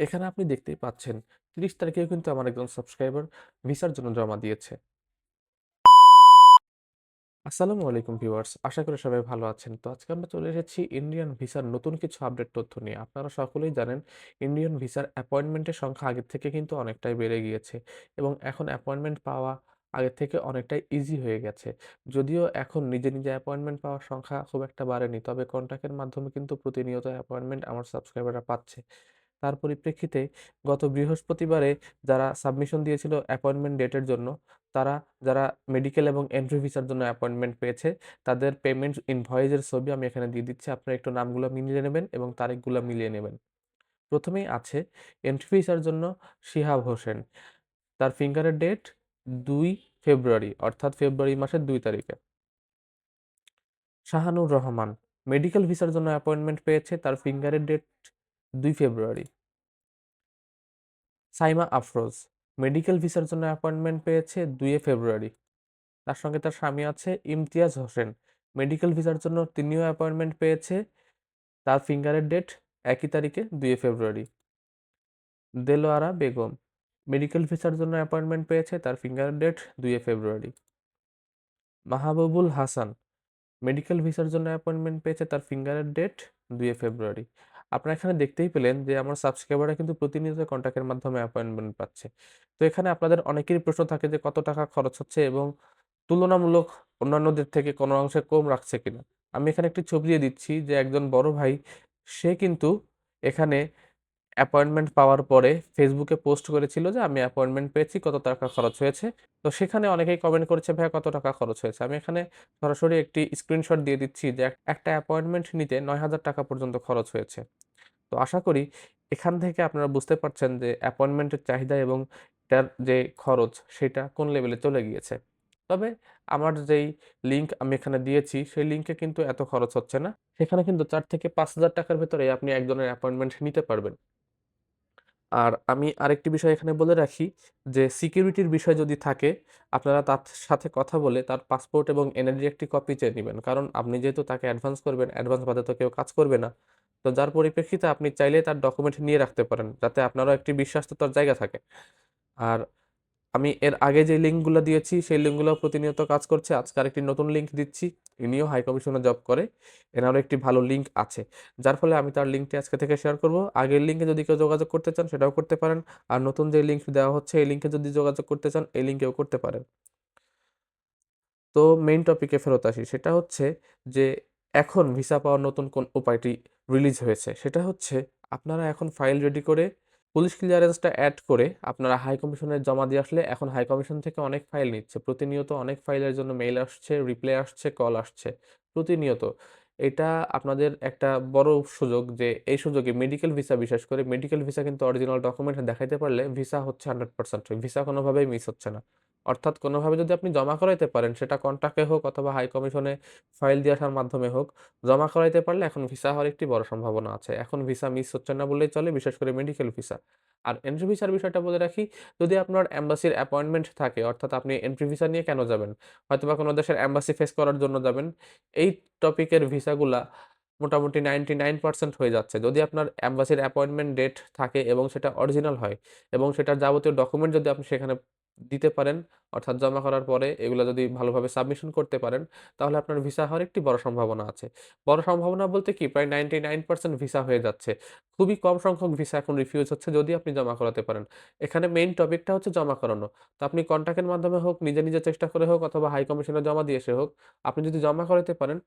এখানে আপনি দেখতেই পাচ্ছেন ৩০ তারিখেও কিন্তু আমার একজন সাবস্ক্রাইবার ভিসার জন্য জমা দিয়েছে। আসসালামু আলাইকুম ভিউয়ার্স। আশা করি সবাই ভালো আছেন। তো আজকে আমরা চলে এসেছি ইন্ডিয়ান ভিসার নতুন কিছু আপডেট তথ্য নিয়ে। আপনারা সকলেই জানেন ইন্ডিয়ান ভিসার অ্যাপয়েন্টমেন্টের সংখ্যা আগের থেকে কিন্তু অনেকটাই বেড়ে গিয়েছে এবং এখন অ্যাপয়েন্টমেন্ট পাওয়া আগের থেকে অনেকটাই ইজি হয়ে গেছে। যদিও এখন নিজে, নিজে অ্যাপয়েন্টমেন্ট পাওয়ার সংখ্যা খুব একটা বাড়েনি। তবে কন্ট্যাক্টের মাধ্যমে কিন্তু প্রতিনিয়ত অ্যাপয়েন্টমেন্ট আমার সাবস্ক্রাইবাররা পাচ্ছে। তার পরিপ্রেক্ষিতে গত বৃহস্পতিবারে যারা সাবমিশন দিয়েছিল অ্যাপয়েন্টমেন্ট ডেটের জন্য, তারা যারা মেডিকেল এবং এন্ট্রি ভিসার জন্য অ্যাপয়েন্টমেন্ট পেয়েছে, তাদের পেমেন্ট ইনভয়েসের ছবি আমি এখানে দিয়ে দিচ্ছি। আপনারা একটু নামগুলো মিলিয়ে নেবেন এবং তারিখগুলো মিলিয়ে নেবেন। প্রথমেই আছে এন্ট্রি ভিসার জন্য শিহাব হোসেন। তার ফিঙ্গারের ডেট ২ ফেব্রুয়ারি অর্থাৎ ফেব্রুয়ারি মাসের ২ তারিখে। শাহানুর রহমান মেডিকেল ভিসার জন্য অ্যাপয়েন্টমেন্ট পেয়েছে। তার ফিঙ্গারের ডেট ২ ফেব্রুয়ারি। সাইমা আফরোজ মেডিকেল ভিসার জন্য অ্যাপয়েন্টমেন্ট পেয়েছে ২ ফেব্রুয়ারি। তার সঙ্গে তার স্বামী আছে ইমতিয়াজ হোসেন। মেডিকেল ভিসার জন্য তিনিও অ্যাপয়েন্টমেন্ট পেয়েছে। তার ফিঙ্গারের ডেট একই তারিখে ২ ফেব্রুয়ারি। দেলোয়ারা বেগম মেডিকেল ভিসার জন্য অ্যাপয়েন্টমেন্ট পেয়েছে। তার ফিঙ্গারের ডেট ২ ফেব্রুয়ারি। মাহবুবুল হাসান মেডিকেল ভিসার জন্য অ্যাপয়েন্টমেন্ট পেয়েছে। তার ফিঙ্গারের ডেট ২ ফেব্রুয়ারি। আপনারা এখানে দেখতেই পেলেন যে আমার সাবস্ক্রাইবাররা কিন্তু প্রতিনিয়ত কন্ট্যাক্টের মাধ্যমে অ্যাপয়েন্টমেন্ট পাচ্ছে। তো এখানে আপনাদের অনেকেরই প্রশ্ন থাকে যে কত টাকা খরচ হচ্ছে এবং তুলনামূলক অন্যান্যদের থেকে কোনো অংশে কম রাখছে কিনা। আমি এখানে একটি ছবি দিয়ে দিচ্ছি যে একজন বড় ভাই সে কিন্তু এখানে অ্যাপয়েন্টমেন্ট পাওয়ার পরে ফেসবুকে পোস্ট করেছিল যে আমি অ্যাপয়েন্টমেন্ট পেয়েছি, কত টাকা খরচ হয়েছে। তো সেখানে অনেকেই কমেন্ট করেছে ভাইয়া কত টাকা খরচ হয়েছে। আমি এখানে সরাসরি একটি স্ক্রিনশট দিয়ে দিচ্ছি যে একটা অ্যাপয়েন্টমেন্ট নিতে ৳৯,০০০ পর্যন্ত খরচ হয়েছে। তো আশা করি এখান থেকে আপনারা বুঝতে পারছেন যে অ্যাপয়েন্টমেন্টের চাহিদা এবং এটার যে খরচ সেটা কোন লেভেলে চলে গিয়েছে। তবে আমার যেই লিঙ্ক আমি এখানে দিয়েছি সেই লিঙ্কে কিন্তু এত খরচ হচ্ছে না। সেখানে কিন্তু ৳৪,০০০ থেকে ৳৫,০০০ ভেতরে আপনি একজনের অ্যাপয়েন্টমেন্ট নিতে পারবেন। আর আমি আরেকটি বিষয় এখানে বলে রাখি যে সিকিউরিটির বিষয় যদি থাকে, আপনারা তার সাথে কথা বলে তার পাসপোর্ট এবং এনআইডির একটি কপি চেয়ে নিবেন। কারণ আপনি যেহেতু তাকে অ্যাডভান্স করবেন, অ্যাডভান্স বাদে তো কেউ কাজ করবে না। তো যার পরিপ্রেক্ষিতে আপনি চাইলে তার ডকুমেন্ট নিয়ে রাখতে পারেন। যাতে আপনারও একটি বিশ্বাসততার জায়গা থাকে। আর আমি এর আগে যে লিঙ্কগুলো দিয়েছি, সেই লিঙ্কগুলো প্রতিনিয়ত কাজ করছে। আজকে আরেকটি নতুন লিঙ্ক দিচ্ছি। ইনিও হাই কমিশনে জব করে। এনারও একটি ভালো লিঙ্ক আছে। যার ফলে আমি তার লিঙ্কটি আজকে থেকে শেয়ার করব। আগের লিঙ্কে যদি কেউ যোগাযোগ করতে চান সেটাও করতে পারেন। আর নতুন যে লিঙ্ক দেওয়া হচ্ছে এই লিঙ্কে যদি যোগাযোগ করতে চান এই লিঙ্কেও করতে পারেন। তো মেইন টপিকে ফেরত আসি। সেটা হচ্ছে যে এখন ভিসা পাওয়ার নতুন কোন উপায়টি রিলিজ হয়েছে। সেটা হচ্ছে আপনারা এখন ফাইল রেডি করে পুলিশ ক্লিয়ারেন্সটা এড করে আপনারা হাই কমিশনে জমা দিয়ে আসলে এখন হাই কমিশন থেকে অনেক ফাইল নিচ্ছে। প্রতিনিয়ত অনেক ফাইলের জন্য মেইল আসছে, রিপ্লাই আসছে, কল আসছে। প্রতিনিয়ত। এটা আপনাদের একটা বড় সুযোগ যে এই সুযোগে মেডিকেল ভিসা বিশেষ করে মেডিকেল ভিসা কিন্তু অরিজিনাল ডকুমেন্ট দেখাইতে পারলে ভিসা হচ্ছে 100% ভিসা কোনোভাবেই মিস হচ্ছে না। অর্থাৎ কোনোভাবে যদি আপনি জমা করাইতে পারেন সেটা কন্ট্রাক্টে হোক অথবা হাই কমিশনে ফাইল দিয়ে আসার মাধ্যমে হোক, জমা করাইতে পারলে এখন ভিসা হওয়ার একটি বড় সম্ভাবনা আছে। এখন ভিসা মিস হচ্ছে না বললেই চলে, বিশেষ করে মেডিকেল ভিসা। আর এন্ট্রি ভিসার বিষয়টা বলে রাখি, যদি আপনার এম্বাসির অ্যাপয়েন্টমেন্ট থাকে অর্থাৎ আপনি এন্ট্রি ভিসা নিয়ে কেন যাবেন? হয়তোবা কোনো দেশের এম্বাসি ফেস করার জন্য যাবেন। এই টপিকের ভিসাগুলা মোটামুটি 99% হয়ে যাচ্ছে। যদি আপনার এম্বাসির অ্যাপয়েন্টমেন্ট ডেট থাকে এবং সেটা অরিজিনাল হয় এবং সেটার যাবতীয় ডকুমেন্ট যদি আপনি সেখানে দিতে পারেন, অর্থাৎ জমা করার পরে এগুলা যদি ভালোভাবে সাবমিশন করতে পারেন, তাহলে আপনার ভিসা হওয়ার একটি বড় সম্ভাবনা আছে। বড় সম্ভাবনা বলতে কি প্রায় 99% ভিসা হয়ে যাচ্ছে। খুবই কম সংখ্যক ভিসা এখন রিফিউজ হচ্ছে যদি আপনি জমা করাতে পারেন। এখানে মেইন টপিকটা হচ্ছে জমা করানো। তো আপনি কন্ট্যাক্টের মাধ্যমে হোক, নিজে, নিজে চেষ্টা করে হোক অথবা হাই কমিশনে জমা দিয়ে এসে হোক, আপনি যদি জমা করাতে পারেন,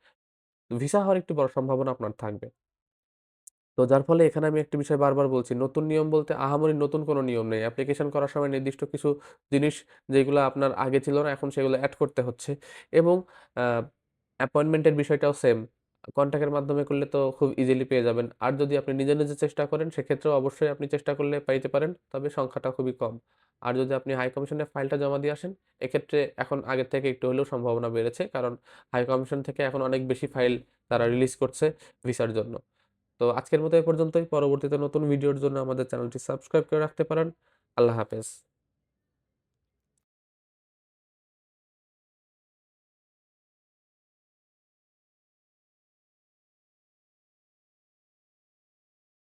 ভিসা হওয়ার একটি বড় সম্ভাবনা আপনার থাকবে। তো যার ফলে এখানে আমি একটি বিষয় বারবার বলছি, নতুন নিয়ম বলতে আহামরি নতুন কোনো নিয়ম নেই। অ্যাপ্লিকেশন করার সময় নির্দিষ্ট কিছু জিনিস যেগুলা আপনার আগে ছিল না, এখন সেগুলো এড করতে হচ্ছে এবং আ অ্যাপয়েন্টমেন্টের বিষয়টাও সেম। কনট্যাক্টের মাধ্যমে করলে তো খুব ইজিলি পেয়ে যাবেন। আর যদি আপনি নিজে, নিজে চেষ্টা করেন সেক্ষেত্রেও অবশ্যই আপনি চেষ্টা করলে পাইতে পারেন। তবে সংখ্যাটা খুবই কম। আর যদি আপনি হাই কমিশনে ফাইলটা জমা দিয়ে আসেন, এক্ষেত্রে এখন আগের থেকে একটু হলেও সম্ভাবনা বেড়েছে। কারণ হাই কমিশন থেকে এখন অনেক বেশি ফাইল তারা রিলিজ করছে ভিসার জন্য। তো আজকের মতো এ পর্যন্তই। পরবর্তীতে নতুন ভিডিওর জন্য আমাদের চ্যানেলটি সাবস্ক্রাইব করে রাখতে পারেন। আল্লাহ হাফেজ।